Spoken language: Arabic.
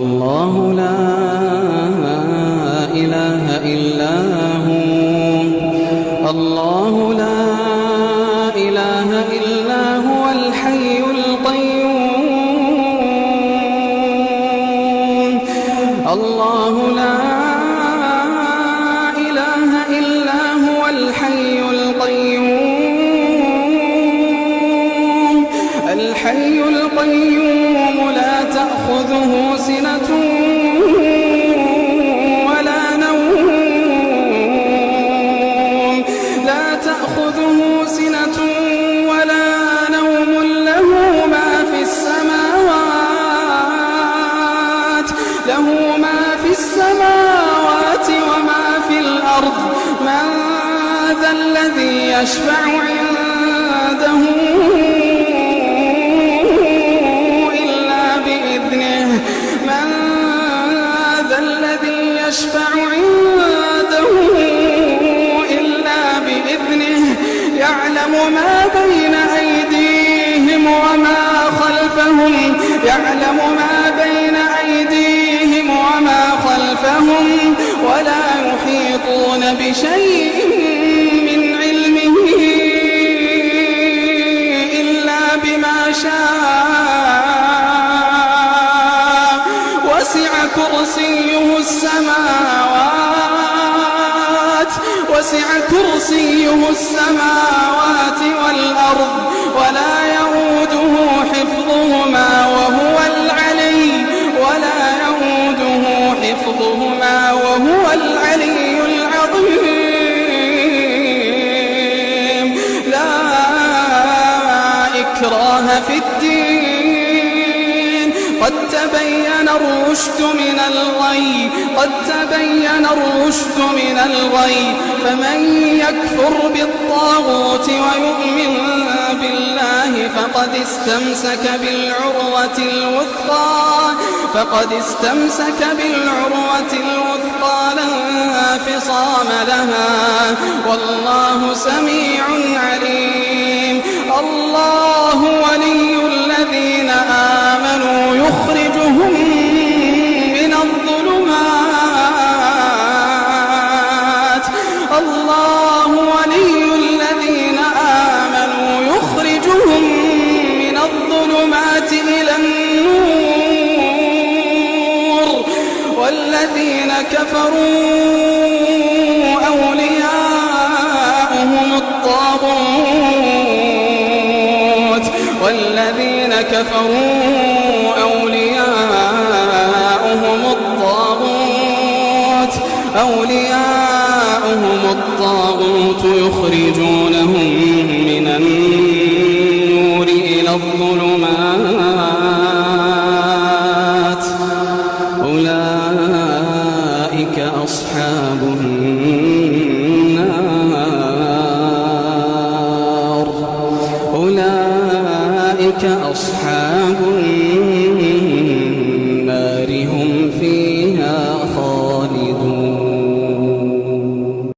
الله لا إله إلا هو الله لا إله إلا هو الحي القيوم الله لا إله إلا هو الحي القيوم الحي القيوم لا تأخذه سنة ولا نوم لا تأخذه سنة ولا نوم له ما في السماوات وما في الأرض من ذا الذي يشفع عنده يشفع عنده إلا بإذنه يعلم ما بين أيديهم وما خلفهم ولا يحيطون بشيء من علمه إلا بما شاء وسع كرسيه السماوات والأرض ولا يؤوده حفظهما وهو العلي العظيم لا إكراه في الدين قد تبين الرشد من الغي فمن يكفر بالطاغوت ويؤمن بالله فقد استمسك بالعروة الوثقى لا انفصام لها والله سميع عليم الله ولي الذين آمنوا يخرجهم من الظلمات إلى النور والذين كفروا أولياؤهم الطاغوت يخرجونهم من النور إلى الظلمات أولئك أصحاب النار